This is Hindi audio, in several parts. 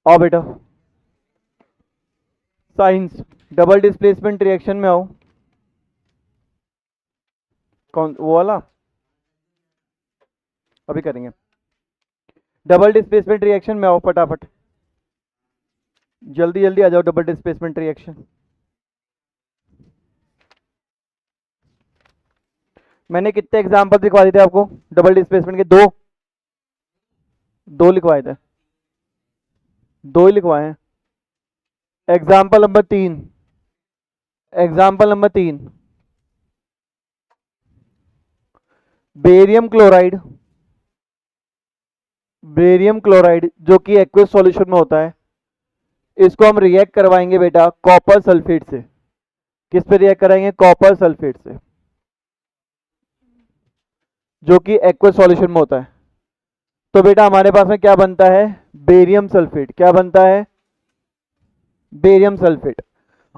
आओ बेटा, साइंस, डबल डिस्प्लेसमेंट रिएक्शन में आओ। कौन वो वाला? अभी करेंगे। डबल डिस्प्लेसमेंट रिएक्शन में आओ फटाफट, जल्दी जल्दी आ जाओ। डबल डिस्प्लेसमेंट रिएक्शन मैंने कितने एग्जाम्पल दिखवा दिए थे आपको डबल डिस्प्लेसमेंट के? दो, दो लिखवाए थे, दो ही लिखवाए हैं। एग्जाम्पल नंबर तीन, एग्जाम्पल नंबर तीन, बेरियम क्लोराइड, बेरियम क्लोराइड जो कि एक्वस सॉल्यूशन में होता है, इसको हम रिएक्ट करवाएंगे बेटा कॉपर सल्फेट से। किस पे रिएक्ट कराएंगे? कॉपर सल्फेट से, जो कि एक्वस सॉल्यूशन में होता है। तो बेटा हमारे पास में क्या बनता है? Barium sulphate. क्या बनता है? Barium sulphate.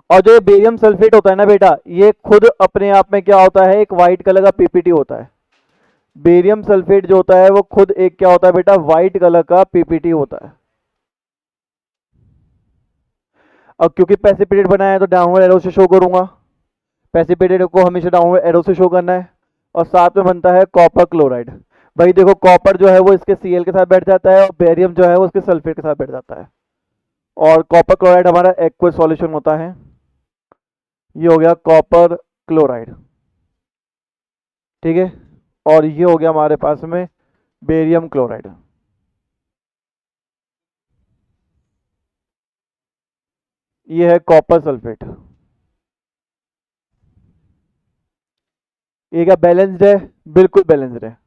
और जो ये बेरियम सल्फेट होता है ना बेटा, ये खुद अपने आप में क्या होता है? एक वाइट कलर का पीपीटी होता है। बेरियम सल्फेट जो होता है वो खुद एक क्या होता है बेटा? वाइट कलर का पीपीटी होता है। अब क्योंकि प्रेसिपिटेट बनाया है तो डाउनवर्ड एरो से शो करूंगा। प्रेसिपिटेट को हमेशा डाउनवर्ड एरो से शो करना है। और साथ में बनता है कॉपर क्लोराइड। भाई देखो, कॉपर जो है वो इसके Cl के साथ बैठ जाता है और बेरियम जो है वो इसके सल्फेट के साथ बैठ जाता है। और कॉपर क्लोराइड हमारा एक्वस सॉल्यूशन होता है। ये हो गया कॉपर क्लोराइड, ठीक है। और ये हो गया हमारे पास में बेरियम क्लोराइड। ये है कॉपर सल्फेट। ये क्या बैलेंस्ड है? बिल्कुल बैलेंस्ड है।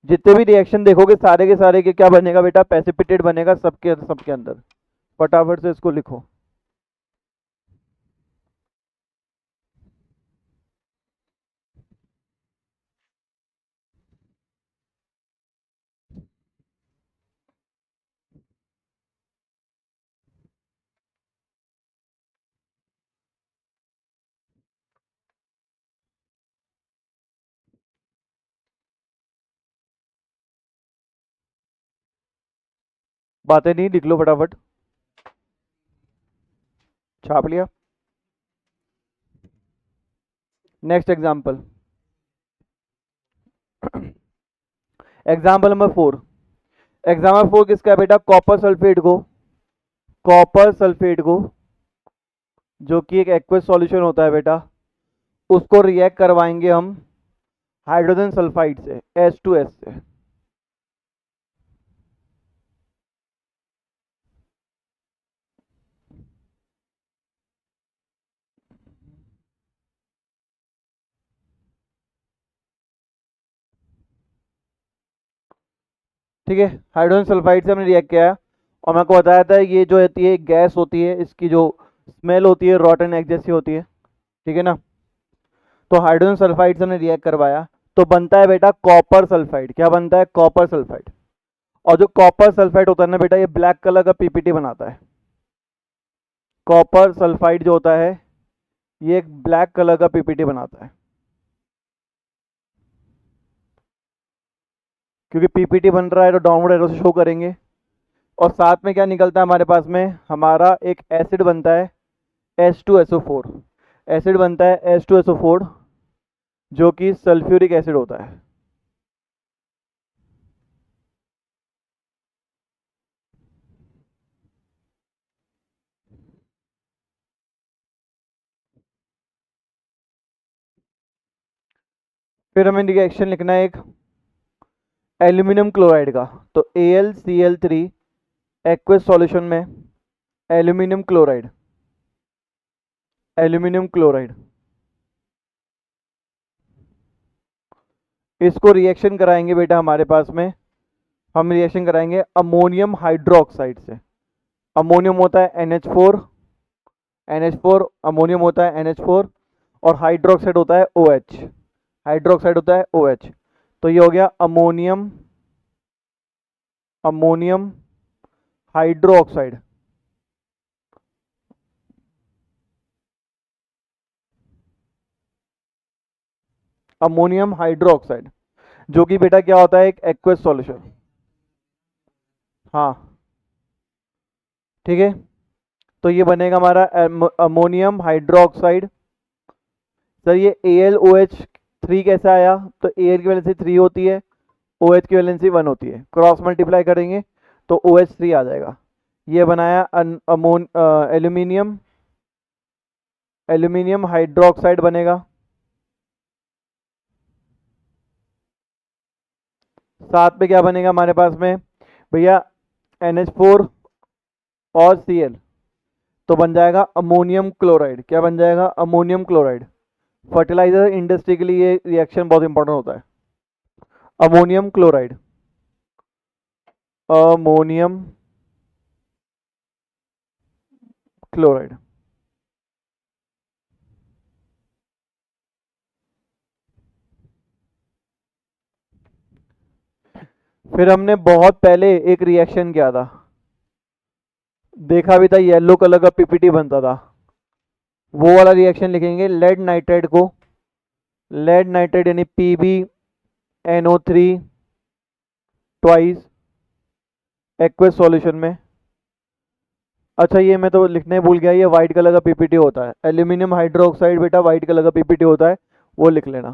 जितने भी रिएक्शन देखोगे सारे के सारे के क्या बनेगा बेटा? प्रेसिपिटेट बनेगा सबके सबके अंदर। फटाफट से इसको लिखो। बातें नहीं, लिख लो फटाफट। छाप लिया। Next example, example number four. Example four किसका है बेटा? कॉपर सल्फेट को, कॉपर सल्फेट को जो कि एक एक्वस सॉल्यूशन होता है बेटा, उसको रिएक्ट करवाएंगे हम हाइड्रोजन सल्फाइड से, H2S से। ठीक है, हाइड्रोजन सल्फाइड से हमने रिएक्ट किया है। और मैं आपको बताया था ये जो होती है गैस होती है, इसकी जो स्मेल होती है रॉटन एग जैसी होती है, ठीक है ना। तो हाइड्रोजन सल्फाइड से हमने रिएक्ट करवाया तो बनता है बेटा कॉपर सल्फाइड। क्या बनता है? Copper sulphide. और जो कॉपर सल्फाइड होता है ना बेटा, ये ब्लैक कलर का पीपीटी बनाता है। कॉपर सल्फाइड जो होता है ये एक ब्लैक कलर का पीपीटी बनाता है। क्योंकि पीपीटी बन रहा है तो डाउनवर्ड एरो से शो करेंगे। और साथ में क्या निकलता है हमारे पास में? हमारा एक एसिड बनता है H2SO4। एसिड बनता है H2SO4 जो कि सल्फ्यूरिक एसिड होता है। फिर हमें रिएक्शन लिखना है एक एल्यूमिनियम क्लोराइड का। तो AlCl3 एक्वस सॉल्यूशन में एल्यूमिनियम क्लोराइड, एल्यूमिनियम क्लोराइड, इसको रिएक्शन कराएंगे बेटा हमारे पास में। हम रिएक्शन कराएंगे अमोनियम हाइड्रोक्साइड से। अमोनियम होता है NH4, NH4 अमोनियम होता है NH4। और हाइड्रोक्साइड होता है OH, हाइड्रोक्साइड होता है OH। तो ये हो गया ammonium, ammonium hydroxide. Ammonium hydroxide जो कि बेटा क्या होता है? एक एक्वस सॉल्यूशन। हाँ, ठीक है, तो ये बनेगा हमारा अमोनियम हाइड्रोक्साइड। सर ये AlOH3 कैसे आया? तो Al की वैलेंसी 3 होती है, OH की वैलेंसी 1 होती है, क्रॉस मल्टीप्लाई करेंगे तो OH3 आ जाएगा। ये बनाया एल्यूमिनियम, एल्यूमिनियम हाइड्रोक्साइड बनेगा। साथ में क्या बनेगा हमारे पास में भैया? NH4 और Cl, तो बन जाएगा अमोनियम क्लोराइड। क्या बन जाएगा? Ammonium chloride. फर्टिलाइजर इंडस्ट्री के लिए ये रिएक्शन बहुत इंपॉर्टेंट होता है। Ammonium chloride, ammonium chloride. फिर हमने बहुत पहले एक रिएक्शन किया था, देखा भी था, येलो कलर का पीपीटी बनता था, वो वाला रिएक्शन लिखेंगे। लेड नाइट्रेट को, लेड नाइट्रेट यानी PbNO3 ट्वाइस एक्वस सॉल्यूशन में। अच्छा ये मैं तो लिखने भूल गया, ये वाइट कलर का पीपीटी होता है, एल्यूमिनियम हाइड्रोक्साइड बेटा वाइट कलर का पीपीटी होता है, वो लिख लेना।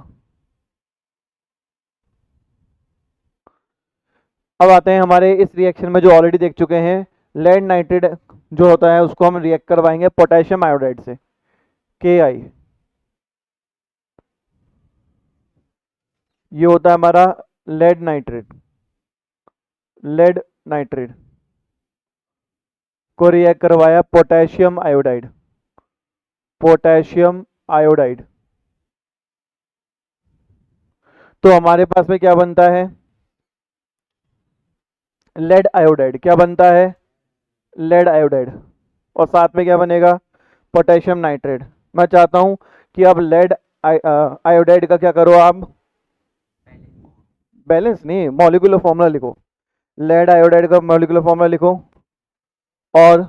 अब आते हैं हमारे इस रिएक्शन में जो ऑलरेडी देख चुके हैं, लेड नाइट्रेट जो होता है उसको हम रिएक्ट करवाएंगे पोटेशियम आयोडाइड से, Ki। ये होता है हमारा लेड नाइट्रेट, लेड नाइट्रेट को रिएक्ट करवाया पोटेशियम आयोडाइड, पोटेशियम आयोडाइड। तो हमारे पास में क्या बनता है? Lead iodide. क्या बनता है? Lead iodide. और साथ में क्या बनेगा? Potassium nitrate. मैं चाहता हूं कि आप लेड आयोडाइड का क्या करो, आप बैलेंस नहीं, मॉलिक्यूलर फॉर्मूला लिखो। लेड आयोडाइड का मॉलिक्यूलर फॉर्मूला लिखो और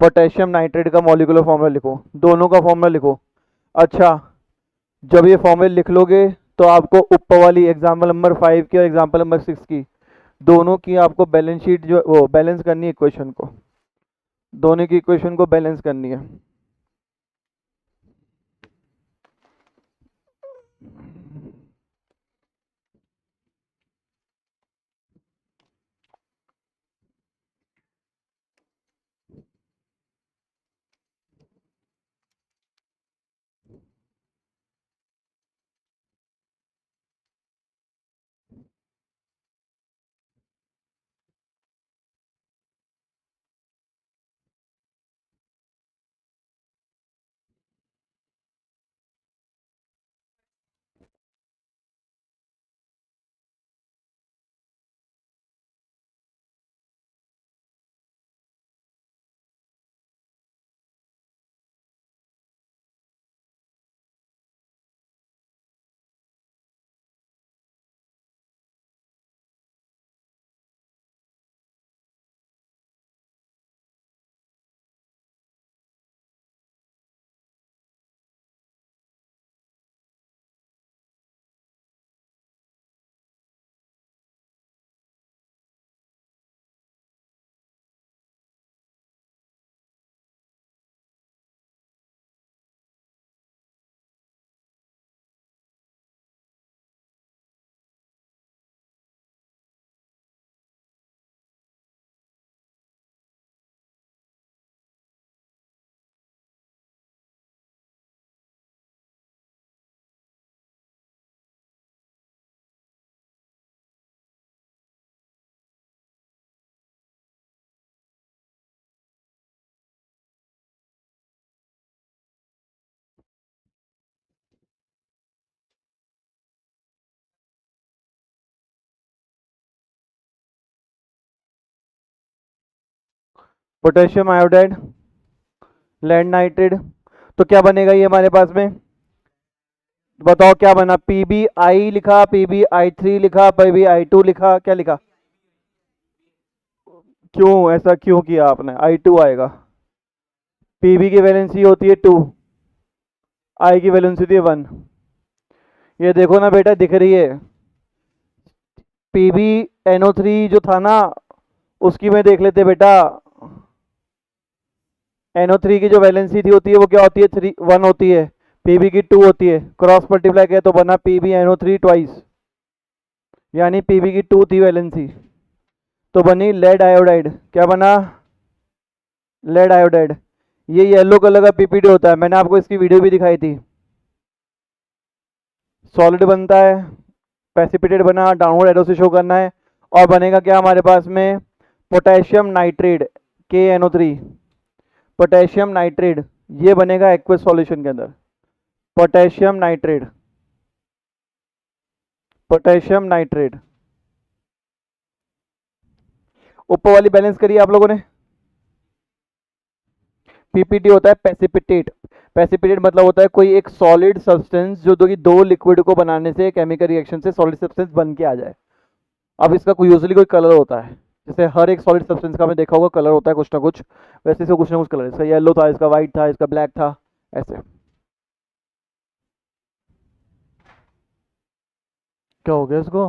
पोटेशियम नाइट्रेट का मॉलिक्यूलर फॉर्मूला लिखो, दोनों का फॉर्मूला लिखो। अच्छा, जब ये फॉर्मूला लिख लोगे तो आपको ऊपर वाली एग्जाम्पल नंबर 5 की और एग्जाम्पल नंबर 6 की दोनों की आपको बैलेंस शीट जो वो बैलेंस करनी है, इक्वेशन को, दोनों की इक्वेशन को बैलेंस करनी है। पोटेशियम आयोडाइड, लेड नाइट्रेट, तो क्या बनेगा ये हमारे पास में? बताओ क्या बना? PbI लिखा, PbI3 लिखा, PbI2 लिखा, क्या लिखा? क्यों ऐसा क्यों किया आपने? I2 आएगा, Pb की वैलेंसी होती है 2, I की वैलेंसी होती है 1। ये देखो ना बेटा, दिख रही है PbNO3 जो था ना, उसकी में देख लेते बेटा, NO3 की जो वैलेंसी थी होती है वो क्या होती है, 1 होती है, Pb की 2 होती है, क्रॉस मल्टीप्लाई किया तो बना PbNO3 ट्वाइस, यानी Pb की 2 थी वैलेंसी, तो बनी लेड आयोडाइड। क्या बना, लेड आयोडाइड। ये येलो कलर का पीपीटी होता है, मैंने आपको इसकी वीडियो भी दिखाई थी। सॉलिड बनता है, प्रेसिपिटेट बना, डाउनवर्ड एरो से शो करना है, और बनेगा क्या हमारे पास में, potassium nitrate KNO3, potassium nitrate, ये बनेगा एक्वस सॉल्यूशन के अंदर, पोटेशियम नाइट्रेट, पोटेशियम नाइट्रेट। ऊपर वाली बैलेंस करिए आप लोगों ने। पीपीटी होता है प्रेसिपिटेट, प्रेसिपिटेट मतलब होता है कोई एक सॉलिड सब्सटेंस जो दो लिक्विड को बनाने से केमिकल रिएक्शन से सॉलिड सब्सटेंस बन के आ जाए। अब इसका कोई यूजुअली कोई कलर होता है, जैसे हर एक सॉलिड सब्सटेंस का आपने देखा होगा कलर होता है कुछ ना कुछ, वैसे इसका कुछ ना कुछ कलर, इसका येलो था, इसका व्हाइट था, इसका ब्लैक था, ऐसे। क्या हो गया इसको,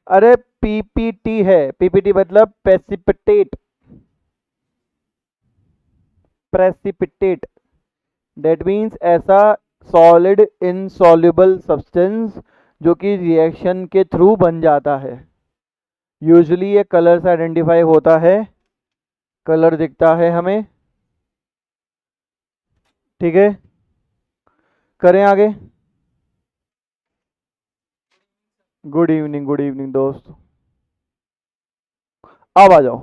अरे पीपीटी है, पीपीटी मतलब प्रेसिपिटेट, प्रेसिपिटेट दैट मीन्स ऐसा सॉलिड इनसॉल्युबल सब्सटेंस जो कि रिएक्शन के थ्रू बन जाता है। यूजुअली ये कलर से आइडेंटिफाई होता है, कलर दिखता है हमें, ठीक है। करें आगे। गुड इवनिंग दोस्त। अब आ जाओ,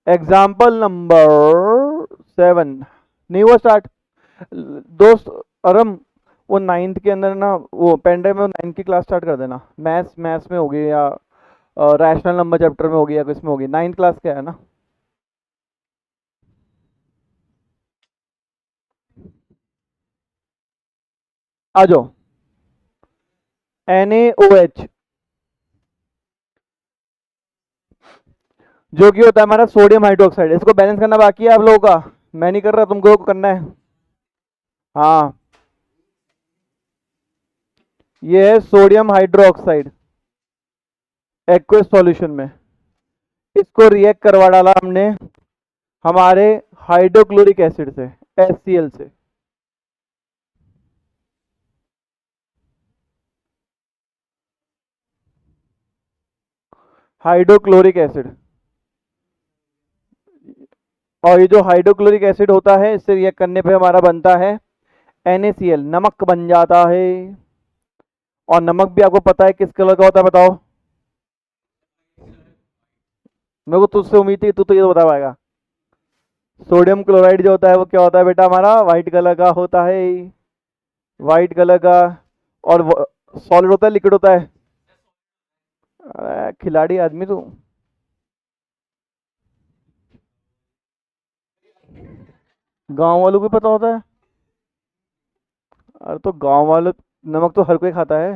एग्जाम्पल नंबर 7, नहीं हुआ स्टार्ट दोस्त। अरम वो 9th के अंदर ना, वो पेन ड्राइव में 9th की क्लास स्टार्ट कर देना, मैथ्स मैथ्स में होगी या रैशनल नंबर चैप्टर में होगी या किस में होगी, 9th क्लास क्या है ना। आ जाओ, NaOH जो कि होता है हमारा सोडियम हाइड्रोक्साइड, इसको बैलेंस करना बाकी है आप लोगों का, मैं नहीं कर रहा, तुमको करना है। हाँ, ये है सोडियम हाइड्रोक्साइड एक्वस सॉल्यूशन में, इसको रिएक्ट करवा डाला हमने हमारे हाइड्रोक्लोरिक एसिड से, HCl से। हाइड्रोक्लोरिक एसिड, और ये जो हाइड्रोक्लोरिक एसिड होता है इससे रिएक्ट करने पे हमारा बनता है NaCl, नमक बन जाता है। और नमक भी आपको पता है किस कलर का होता है, बताओ। मेरे को तुझसे उम्मीद थी तू तो ये बता पाएगा। सोडियम क्लोराइड जो होता है वो क्या होता है बेटा, हमारा व्हाइट कलर का होता है, व्हाइट कलर का। और सॉलिड होता है लिक्विड होता है, खिलाड़ी आदमी तू। गांव वालों को भी पता होता है, अरे तो गांव वालों, नमक तो हर कोई खाता है।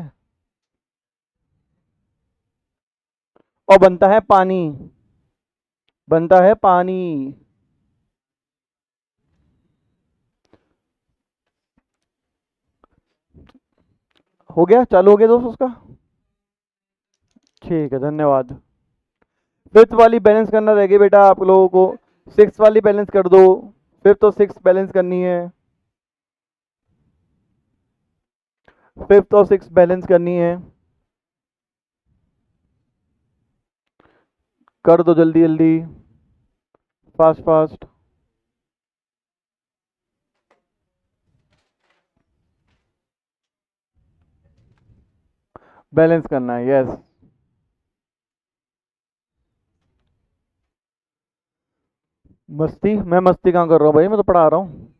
और बनता है पानी, बनता है पानी। हो गया, चालू हो गया दोस्त उसका, ठीक है धन्यवाद। फिफ्थ वाली बैलेंस करना रह गई बेटा आप लोगों को, सिक्स वाली बैलेंस कर दो, फिफ्थ और सिक्स बैलेंस करनी है, फिफ्थ और सिक्स बैलेंस करनी है, कर दो जल्दी जल्दी, फास्ट फास्ट। बैलेंस करना है, यस। मस्ती, मैं मस्ती कहाँ कर रहा हूँ भाई, मैं तो पढ़ा रहा हूँ।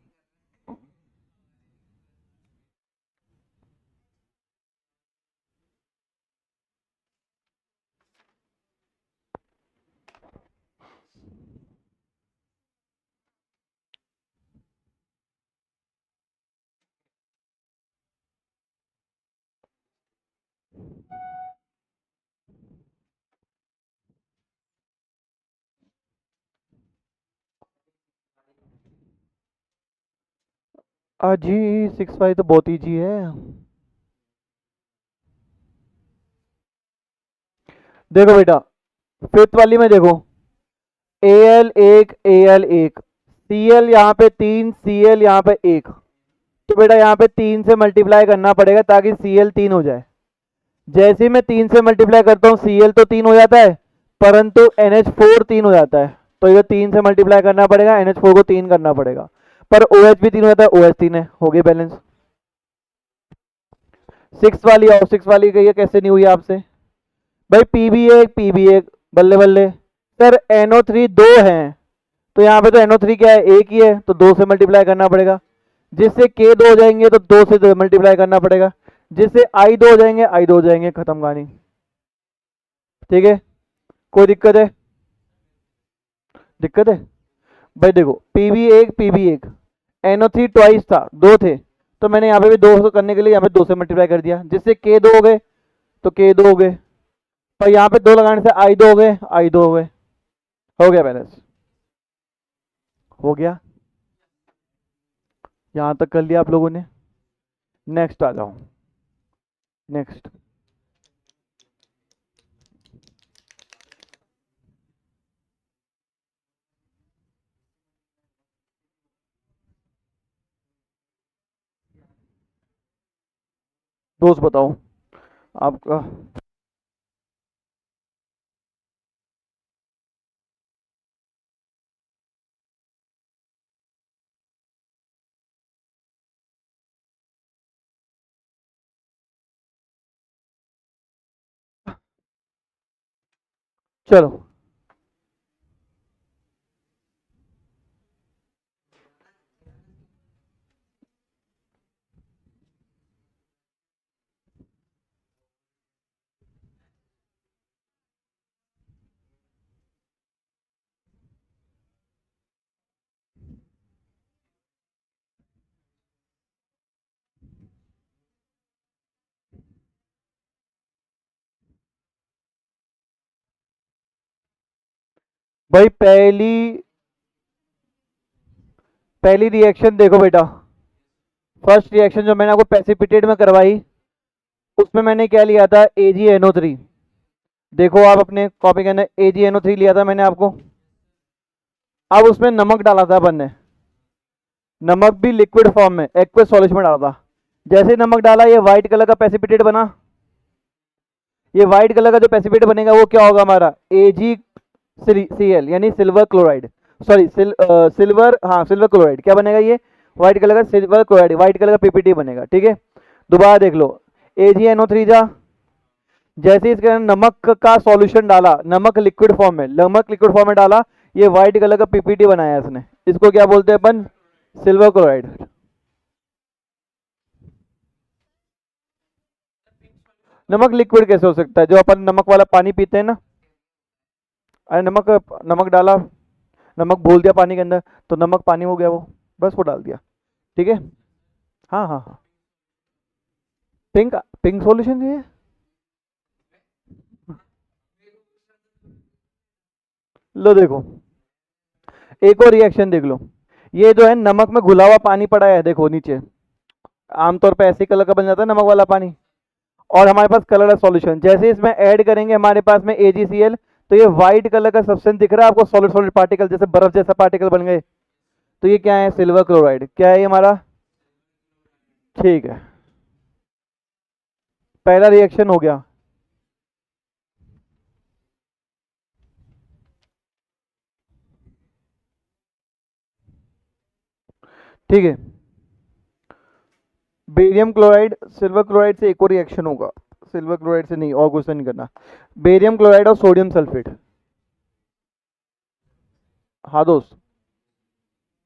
जी 6 5 तो बहुत ईजी है। देखो बेटा, फिफ्थ वाली में देखो, Al1 Cl यहाँ पे 3, Cl यहाँ पे 1, तो बेटा यहाँ पे 3 से मल्टीप्लाई करना पड़ेगा ताकि Cl 3 हो जाए। जैसे ही मैं 3 से मल्टीप्लाई करता हूँ Cl तो 3 हो जाता है, परंतु NH4 3 हो जाता है, तो ये 3 से मल्टीप्लाई करना पड़ेगा, NH4 को 3 करना पड़ेगा, पर OH भी 3 हो जाता है, OH 3 है, हो गई बैलेंस। 6 वाली आओ, 6 वाली गई है, कैसे नहीं हुई आपसे भाई? PB1 बल्ले बल्ले। सर NO3 दो हैं, तो यहाँ पे तो NO3 क्या है, एक ही है, तो 2 से मल्टीप्लाई करना पड़ेगा। जिससे K 2 हो जाएंगे तो 2 से मल्टीप्लाई करना पड़ेगा, जिससे I 2 हो जाएंगे, I 2 हो जाएंगे, खत्म कहानी। ठीक है, कोई दिक्कत है? दिक्कत है भाई? देखो PB1 NO3 ट्वाइस था, दो थे, तो मैंने यहाँ पे भी 2 करने के लिए यहाँ पे 2 से मल्टीप्लाई कर दिया, जिससे K 2 हो गए, तो K 2 हो गए, पर यहाँ पे 2 लगाने से I 2 हो गए, I 2 हो गए, हो गया बैलेंस, हो गया। यहाँ तक कर लिया आप लोगों ने। नेक्स्ट आ जाओ, नेक्स्ट। दोस्त बताओ आपका। चलो भाई, पहली रिएक्शन देखो बेटा। फर्स्ट रिएक्शन जो मैंने आपको प्रेसिपिटेट में करवाई, उसमें मैंने क्या लिया था, AgNO3। देखो आप अपने कॉपी के अंदर AgNO3 लिया था मैंने आपको। अब उसमें नमक डाला था अपन ने, नमक भी लिक्विड फॉर्म में एक्वस सॉल्यूशन में डाला था। जैसे ही नमक डाला, ये व्हाइट कलर का प्रेसिपिटेट बना। ये व्हाइट कलर का जो प्रेसिपिटेट बनेगा वो क्या होगा हमारा, AgCl यानी सिल्वर क्लोराइड, सॉरी सिल्वर, हाँ सिल्वर क्लोराइड। क्या बनेगा ये, व्हाइट कलर का सिल्वर क्लोराइड, व्हाइट कलर का पीपीटी बनेगा। ठीक है, दोबारा देख लो, AgNO3 जा, जैसे इसके अंदर नमक का सॉल्यूशन डाला, नमक लिक्विड फॉर्म में, नमक लिक्विड फॉर्म में डाला, ये व्हाइट कलर का पीपीटी बनाया इसने, इसको क्या बोलते हैं अपन, सिल्वर क्लोराइड। नमक लिक्विड कैसे हो सकता है, जो अपन नमक वाला पानी पीते हैं ना, अरे नमक, नमक डाला, नमक घोल दिया पानी के अंदर, तो नमक पानी हो गया वो, बस वो डाल दिया। ठीक है, हाँ हाँ हाँ, पिंक, पिंक सॉल्यूशन ये। लो देखो, एक और रिएक्शन देख लो, ये जो है नमक में घुला हुआ पानी पड़ा है, देखो नीचे, आमतौर पे ऐसे कलर का बन जाता है नमक वाला पानी, और हमारे पास कलर सॉल्यूशन, जैसे इसमें ऐड करेंगे हमारे पास में AgCl, तो ये व्हाइट कलर का सब्सटेंस दिख रहा है आपको, सॉलिड सॉलिड पार्टिकल, जैसे बर्फ जैसा पार्टिकल बन गए, तो ये क्या है, सिल्वर क्लोराइड। क्या है ये हमारा, ठीक है, पहला रिएक्शन हो गया। ठीक है, बेरियम क्लोराइड सिल्वर क्लोराइड से एक और रिएक्शन होगा, सिल्वर क्लोराइड से नहीं, और कुछ नहीं करना, बेरियम क्लोराइड और सोडियम सल्फेट। हाँ दोस्त,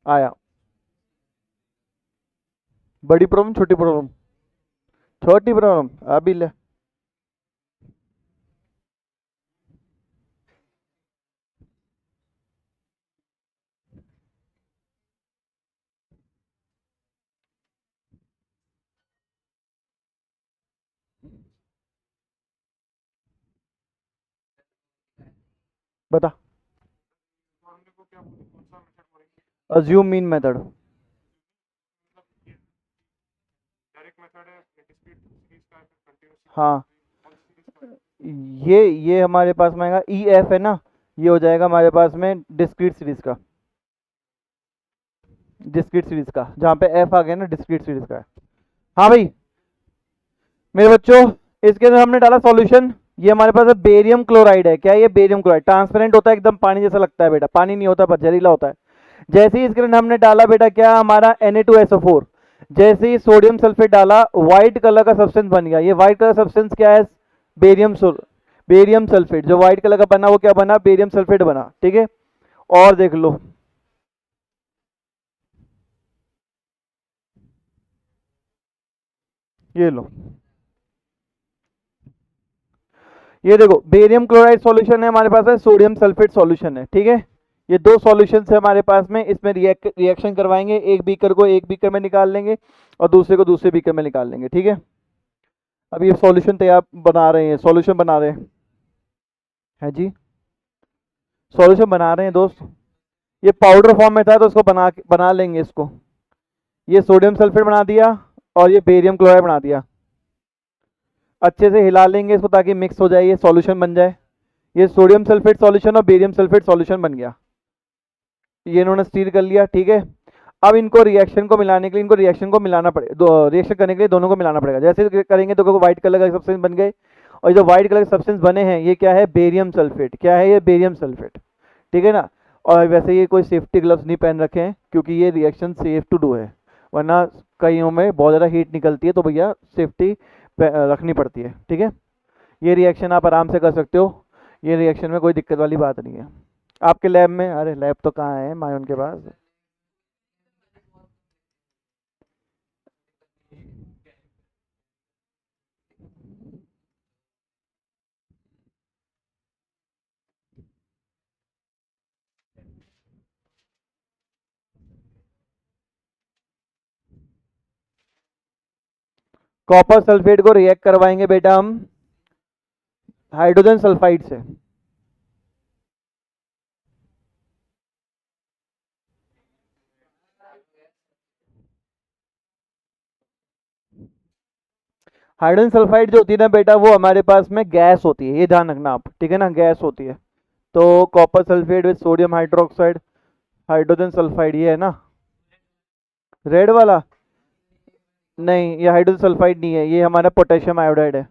आया। बड़ी प्रॉब्लम छोटी प्रॉब्लम, छोटी प्रॉब्लम अभी ले, बता। अज्यूम मीन मेथड, हाँ, ये हमारे पास में आएगा EF है ना, ये हो जाएगा हमारे पास में डिस्क्रीट सीरीज का, डिस्क्रीट सीरीज का, जहाँ पे एफ आ गया ना, डिस्क्रीट सीरीज का है। हाँ भाई मेरे बच्चों, इसके अंदर हमने डाला सॉल्यूशन। ये हमारे पास बेरियम क्लोराइड है। क्या है ये? बेरियम क्लोराइड ट्रांसपेरेंट होता है, एकदम पानी जैसा लगता है बेटा, पानी नहीं होता पर जहरीला होता है। जैसे ही इसके अंदर हमने डाला बेटा क्या हमारा Na2SO4, जैसे ही सोडियम सल्फेट डाला व्हाइट कलर का सब्सटेंस बन गया। ये व्हाइट कलर सब्सटेंस क्या है? Barium barium sulphate. जो व्हाइट कलर का बना वो क्या बना? बेरियम सल्फेट बना। ठीक है, और देख लो, ये लो, ये देखो बेरियम क्लोराइड सॉल्यूशन है हमारे पास, है सोडियम सल्फेट सॉल्यूशन है। ठीक है, ये दो सॉल्यूशन है हमारे पास में। इसमें रिएक्शन करवाएंगे, एक बीकर को एक बीकर में निकाल लेंगे और दूसरे को दूसरे बीकर में निकाल लेंगे। ठीक है, अब ये सॉल्यूशन तैयार बना रहे हैं, सॉल्यूशन बना रहे हैं, है जी, सॉल्यूशन बना रहे हैं दोस्त। ये पाउडर फॉर्म में था तो इसको बना लेंगे इसको। ये सोडियम सल्फेट बना दिया और ये बेरियम क्लोराइड बना दिया। अच्छे से हिला लेंगे इसको ताकि मिक्स हो जाए, ये सॉल्यूशन बन जाए। ये सोडियम सल्फेट सॉल्यूशन और बेरियम सल्फेट सॉल्यूशन बन गया। ये इन्होंने स्टीर कर लिया। ठीक है, अब इनको रिएक्शन को मिलाने के लिए, इनको रिएक्शन को मिलाना पड़ेगा, रिएक्शन करने के लिए दोनों को मिलाना पड़ेगा। जैसे करेंगे तो व्हाइट कलर का सब्सटेंस बन गए, और जो व्हाइट कलर के सब्सटेंस बने हैं ये क्या है? Barium sulphate. क्या है ये? Barium sulphate. ठीक है ना। और वैसे ये कोई सेफ्टी ग्लव्स नहीं पहन रखे हैं क्योंकि ये रिएक्शन सेफ टू डू है, वरना कईयों में बहुत ज़्यादा हीट निकलती है तो भैया सेफ्टी रखनी पड़ती है। ठीक है, ये रिएक्शन आप आराम से कर सकते हो, ये रिएक्शन में कोई दिक्कत वाली बात नहीं है। आपके लैब में, अरे लैब तो कहाँ है मायून के पास। कॉपर सल्फेट को रिएक्ट करवाएंगे बेटा हम हाइड्रोजन सल्फाइड से। हाइड्रोजन सल्फाइड जो होती है ना बेटा, वो हमारे पास में गैस होती है, ये ध्यान रखना आप। ठीक है ना, गैस होती है। तो copper sulphate with sodium hydroxide, hydrogen sulphide, ये है ना रेड वाला। नहीं, ये हाइड्रोजन सल्फाइड नहीं है, ये हमारा पोटेशियम आयोडाइड है।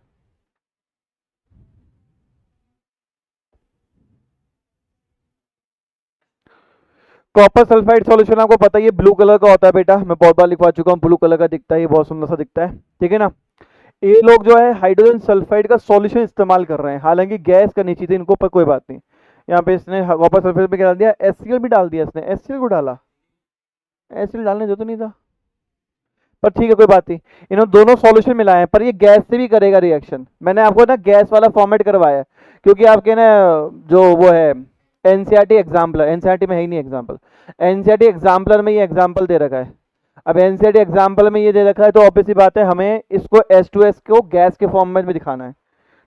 कॉपर सल्फाइड सॉल्यूशन आपको पता ही है ब्लू कलर का होता है बेटा, मैं बहुत बार लिखवा चुका हूँ, ब्लू कलर का दिखता है, ये बहुत सुंदर सा दिखता है। ठीक है ना। ये लोग जो है हाइड्रोजन सल्फाइड का सॉल्यूशन इस्तेमाल कर रहे हैं, हालांकि गैस करनी चाहिए थी इनको, पर कोई बात नहीं। यहाँ पे इसने कॉपर सल्फेट में क्या डाल दिया? एचसीएल भी डाल दिया इसने, एचसीएल को डाला, एचसीएल डालने जो तो नहीं था, पर ठीक है कोई बात नहीं। इन्होंने दोनों सॉल्यूशन मिलाए हैं, पर ये गैस से भी करेगा रिएक्शन। मैंने आपको ना गैस वाला फॉर्मेट करवाया है क्योंकि आपके ना जो वो है एनसीईआरटी एग्जाम्पलर, एनसीईआरटी में है ही नहीं एग्जाम्पल, एनसीईआरटी एग्जाम्पलर में ये एग्जाम्पल दे रखा है। अब एनसीईआरटी एग्जाम्पल में ये दे रखा है तो ऑब्वियस सी बात है हमें इसको H2S को गैस के फॉर्म में दिखाना है।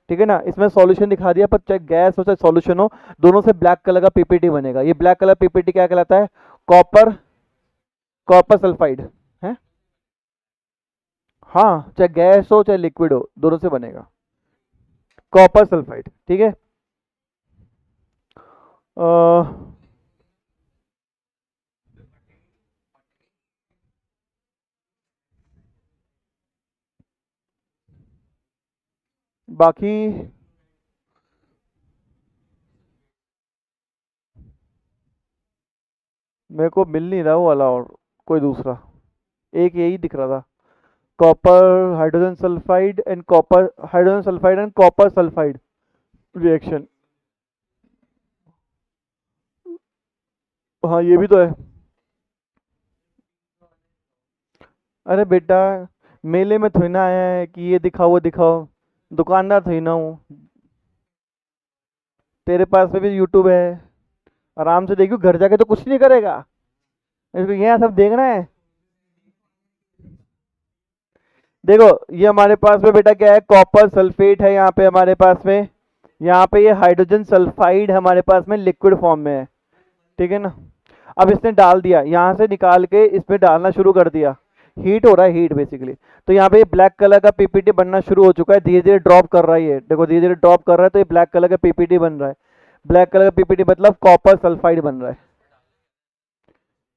ठीक है ना, इसमें सॉल्यूशन दिखा दिया, पर चाहे गैस हो चाहे सॉल्यूशन हो, दोनों से ब्लैक कलर का पीपीटी बनेगा। ये ब्लैक कलर पीपीटी क्या कहलाता है? कॉपर, कॉपर सल्फाइड है। हाँ, चाहे गैस हो चाहे लिक्विड हो, दोनों से बनेगा कॉपर सल्फाइड। ठीक है, बाकी मेरे को मिल नहीं रहा वो वाला, और कोई दूसरा एक यही दिख रहा था, copper hydrogen sulphide and copper, hydrogen sulphide and copper sulphide reaction. हाँ ये भी तो है। अरे बेटा, मेले में थोड़ी ना आया है कि ये दिखाओ वो दिखाओ, दुकानदार थोड़ी ना हूँ। तेरे पास में भी यूट्यूब है, आराम से देखियो, घर जाके तो कुछ नहीं करेगा, इसको यहाँ सब देखना है। देखो ये हमारे पास में बेटा क्या है? कॉपर सल्फेट है यहाँ पे हमारे पास में, यहाँ पे ये हाइड्रोजन सल्फाइड हमारे पास में लिक्विड फॉर्म में है। ठीक है ना। अब इसने डाल दिया, यहाँ से निकाल के इसमें डालना शुरू कर दिया, हीट हो रहा है, हीट बेसिकली। तो यहाँ पे ब्लैक कलर का पीपीटी बनना शुरू हो चुका है, धीरे धीरे ड्रॉप कर रहा है ये, देखो धीरे धीरे ड्रॉप कर रहा है, तो ये ब्लैक कलर का पीपीटी बन रहा है। ब्लैक कलर का पीपीटी मतलब कॉपर सल्फाइड बन रहा है।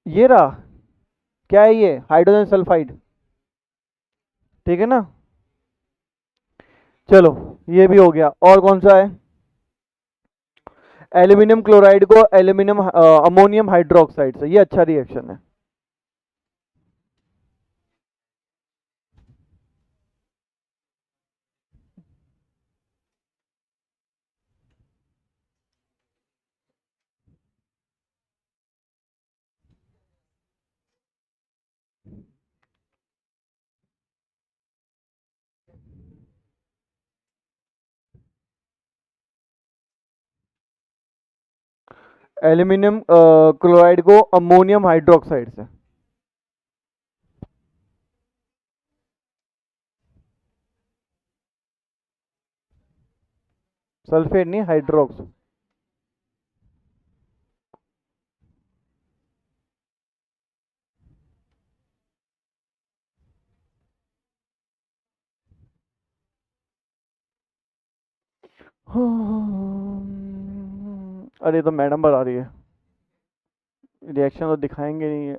ये रहा, क्या है ये, हाइड्रोजन सल्फाइड, ठीक है ना। चलो ये भी हो गया। और कौन सा है, एल्यूमिनियम क्लोराइड को एल्यूमिनियम अमोनियम हाइड्रोक्साइड से, ये अच्छा रिएक्शन है। एल्यूमिनियम क्लोराइड को अमोनियम हाइड्रोक्साइड से। सल्फेट नहीं, हाइड्रोक्स। अरे तो मैडम बता रही है, रिएक्शन तो दिखाएंगे नहीं है।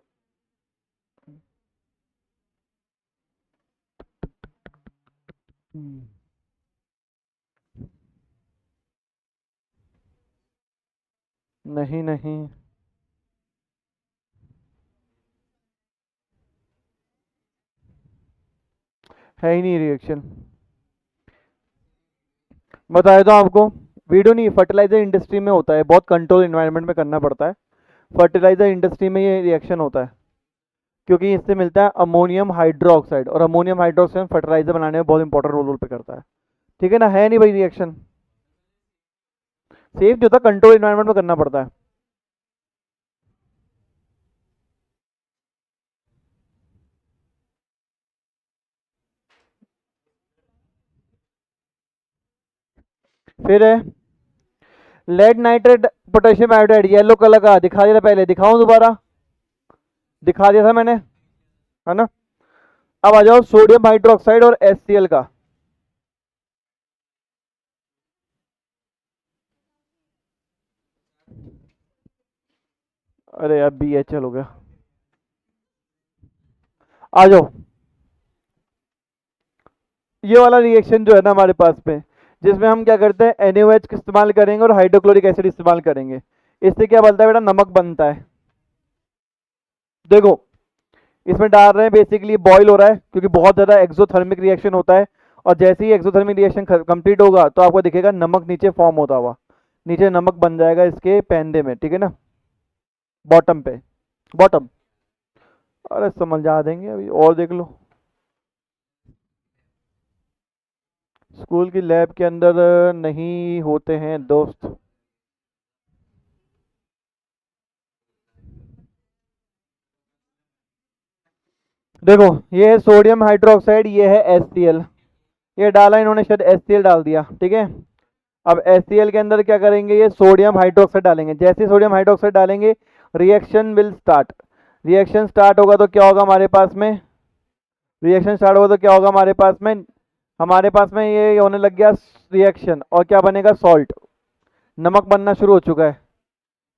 नहीं नहीं, है ही नहीं रिएक्शन। बताया तो आपको, वीडियो नहीं, फर्टिलाइजर इंडस्ट्री में होता है, बहुत कंट्रोल एनवायरनमेंट में करना पड़ता है। फर्टिलाइजर इंडस्ट्री में ये रिएक्शन होता है, क्योंकि इससे मिलता है अमोनियम हाइड्रोक्साइड, और अमोनियम हाइड्रोक्साइड फर्टिलाइजर बनाने में बहुत इंपॉर्टेंट रोल पे करता है। ठीक है ना, है नहीं भाई रिएक्शन, सेफ जो था कंट्रोल एनवायरनमेंट में करना पड़ता है। फिर है lead nitrate potassium iodide, yellow colour का दिखा दिया था पहले, दिखाऊं दोबारा, दिखा दिया था मैंने, है ना। अब आ जाओ सोडियम हाइड्रोक्साइड और HCl का। अरे यार BHL हो गया। आ जाओ, ये वाला रिएक्शन जो है ना हमारे पास में, जिसमें हम क्या करते हैं, NaOH का इस्तेमाल करेंगे और हाइड्रोक्लोरिक एसिड इस्तेमाल करेंगे। इससे क्या बनता है बेटा, नमक बनता है। देखो, इसमें डाल रहे हैं बेसिकली, बॉईल हो रहा है क्योंकि बहुत ज़्यादा एक्सोथर्मिक रिएक्शन होता है। और जैसे ही एक्सोथर्मिक रिएक्शन कंप्लीट होगा तो आपको दिखेगा नमक नीचे फॉर्म होता हुआ, नीचे नमक बन जाएगा इसके पेंदे में, ठीक है ना, बॉटम पे, बॉटम। अरे समझा देंगे अभी, और देख लो, स्कूल की लैब के अंदर नहीं होते हैं दोस्त। देखो, ये है सोडियम हाइड्रोक्साइड, ये है HCl, ये डाला इन्होंने, शायद HCl डाल दिया, ठीक है। अब HCl के अंदर क्या करेंगे, ये सोडियम हाइड्रोक्साइड डालेंगे। जैसे ही सोडियम हाइड्रोक्साइड डालेंगे, reaction will start. Reaction start होगा तो क्या होगा हमारे पास में, रिएक्शन स्टार्ट होगा तो क्या होगा हमारे पास में, हमारे पास में ये होने लग गया रिएक्शन, और क्या बनेगा, सॉल्ट, नमक बनना शुरू हो चुका है।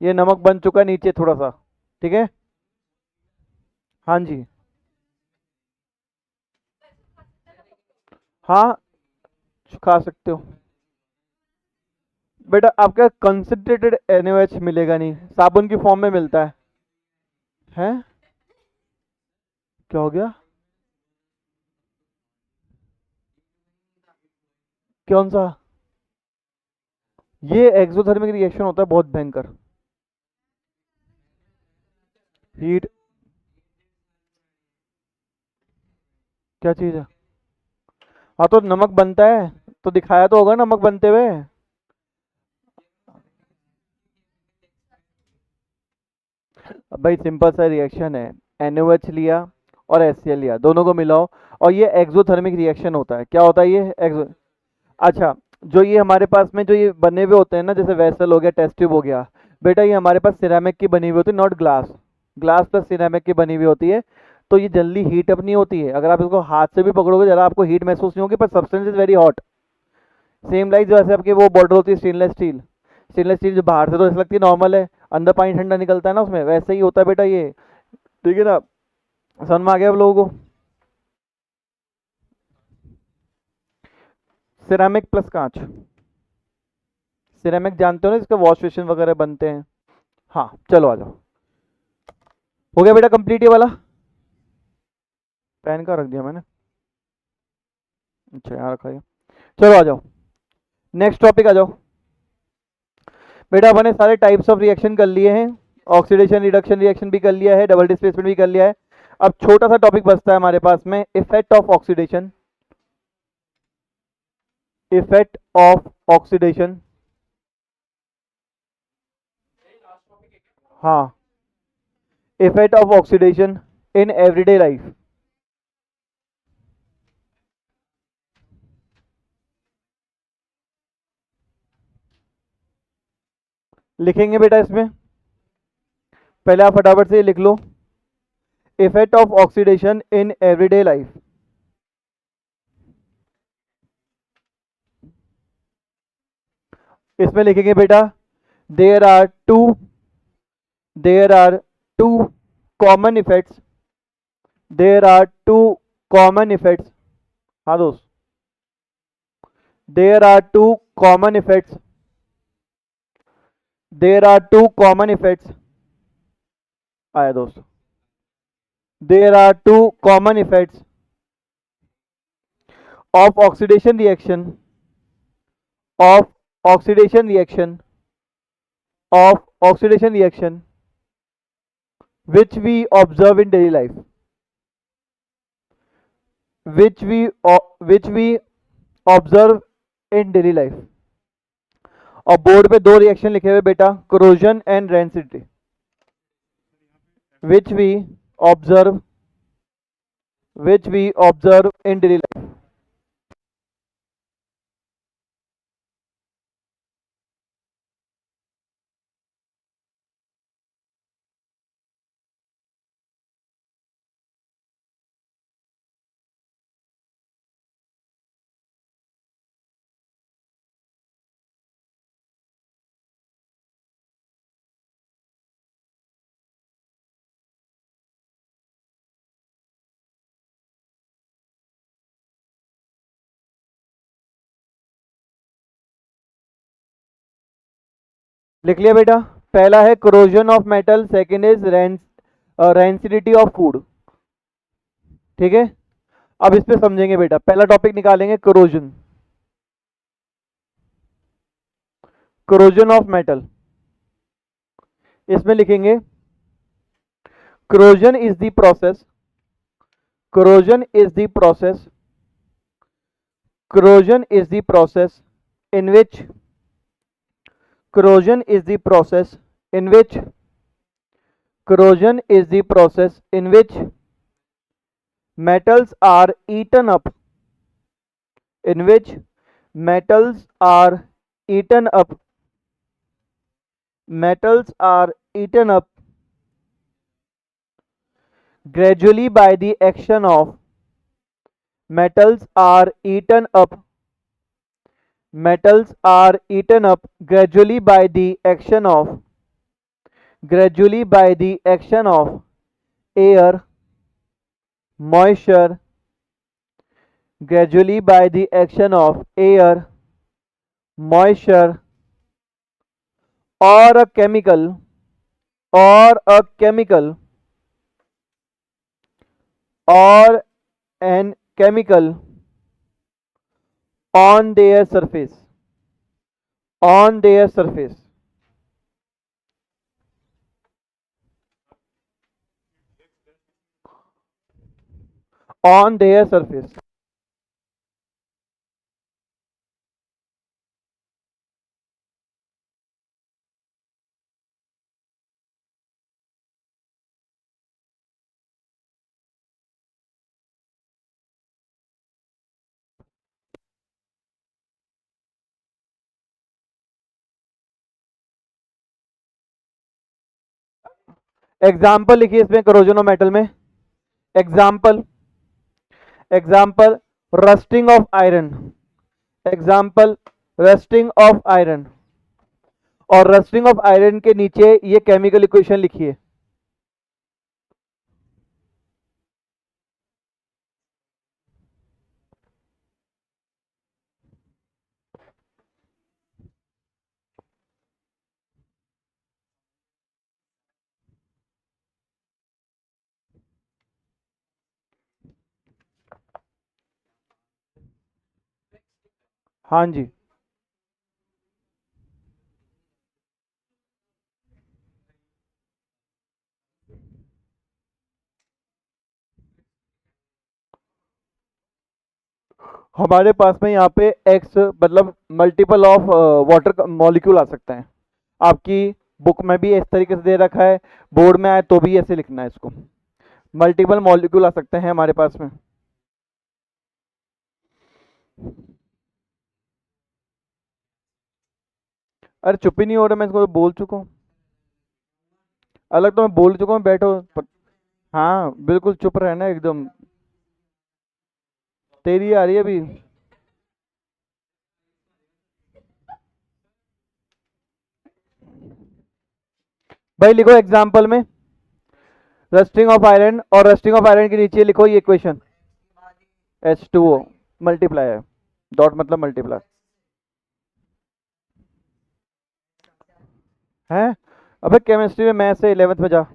ये नमक बन चुका है नीचे थोड़ा सा, ठीक है। हाँ जी, हाँ खा सकते हो बेटा, आपका कंसंट्रेटेड NaOH मिलेगा नहीं, साबुन की फॉर्म में मिलता है। हैं, क्या हो गया, कौन सा, ये एक्सोथर्मिक रिएक्शन होता है बहुत भयंकर, हीट, क्या चीज है। हाँ तो नमक बनता है, तो दिखाया तो होगा नमक बनते हुए। अब भाई सिंपल सा रिएक्शन है, NaOH लिया और HCl लिया, दोनों को मिलाओ, और ये एक्सोथर्मिक रिएक्शन होता है। क्या होता है ये एक्सो, अच्छा, जो ये हमारे पास में जो ये बने हुए होते हैं ना, जैसे वेसल हो गया, टेस्ट ट्यूब हो गया, बेटा ये हमारे पास सिरेमिक की बनी हुई होती है, not glass, glass plus ceramic की बनी हुई होती है। तो ये जल्दी हीट अप नहीं होती है, अगर आप इसको हाथ से भी पकड़ोगे जरा आपको हीट महसूस नहीं होगी, पर substance is very hot. Same like जैसे आपकी वो बॉटल होती है स्टेनलेस स्टील, स्टेनलेस स्टील जो बाहर से तो ऐसा लगती है नॉर्मल है, अंदर पानी ठंडा निकलता है ना उसमें, वैसे ही होता है बेटा ये, ठीक है ना। समझ में आ गया आप लोगों को। सिरेमिक प्लस कांच, सिरेमिक जानते हो ना, इसका वॉश बेसिन वगैरह बनते हैं। हाँ चलो आ जाओ, हो गया बेटा कंप्लीट ये वाला। पेन का रख दिया मैंने, अच्छा यहाँ रखा है। चलो आ जाओ, नेक्स्ट टॉपिक आ जाओ। बेटा अपने सारे टाइप्स ऑफ रिएक्शन कर लिए हैं, ऑक्सीडेशन रिडक्शन रिएक्शन भी कर लिया है, डबल डिस्प्लेसमेंट भी कर लिया है। अब छोटा सा टॉपिक बचता है हमारे पास में, effect of oxidation, effect of oxidation. हाँ, effect of oxidation in everyday life. लिखेंगे बेटा इसमें, पहले आप फटाफट से ये लिख लो, effect of oxidation in everyday life. इसमें लिखेंगे बेटा, there are two, there are two common effects, there are two common effects. हाँ दोस्त, there are two common effects, there are two common effects. आया दोस्त, there are two common effects of oxidation reaction, of oxidation reaction, of oxidation reaction which we observe in daily life, which we observe in daily life। और बोर्ड पे दो रिएक्शन लिखे हुए बेटा, corrosion and rancidity, which we observe, which we observe in daily life। लिख लिया बेटा, पहला है corrosion of metal, second is rancidity of food. ठीक है, अब इस पे समझेंगे बेटा, पहला टॉपिक निकालेंगे corrosion, corrosion ऑफ मेटल। इसमें लिखेंगे corrosion is the process, corrosion is the process, corrosion is the process in which, corrosion is the process in which, corrosion is the process in which metals are eaten up, in which metals are eaten up, metals are eaten up gradually by the action of, metals are eaten up, metals are eaten up gradually by the action of, gradually by the action of air, moisture, gradually by the action of air, moisture, or a chemical, or a chemical, or an chemical on their surface, on their surface, on their surface। Example लिखिए इसमें corrosion of metal में, example, example rusting of iron, example rusting of iron. और रस्टिंग ऑफ आयरन के नीचे ये केमिकल इक्वेशन लिखिए। हाँ जी। हमारे पास में यहाँ पे एक्स मतलब मल्टीपल ऑफ वाटर मॉलिक्यूल आ सकते हैं। आपकी बुक में भी इस तरीके से दे रखा है, बोर्ड में आए तो भी ऐसे लिखना है इसको। मल्टीपल मॉलिक्यूल आ सकते हैं हमारे पास में। अरे चुप ही नहीं हो रहा, मैं इसको तो बोल चुका हूँ। अलग तो मैं बोल चुका हूँ, बैठो हाँ बिल्कुल चुप रहना एकदम। तेरी आ रही है अभी। भाई लिखो एग्जाम्पल में रस्टिंग ऑफ आयरन, और रस्टिंग ऑफ आयरन के नीचे लिखो ये इक्वेशन H2O मल्टीप्लाई है, डॉट मतलब मल्टीप्लाई है। अबे केमिस्ट्री में मैथ से 11th में जा।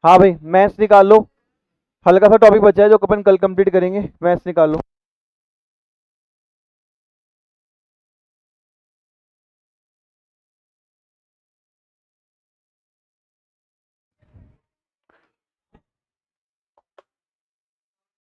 हाँ भाई मैथ्स निकाल लो। हल्का सा टॉपिक बचा है जो अपन कल कंप्लीट करेंगे, मैथ्स निकाल लो।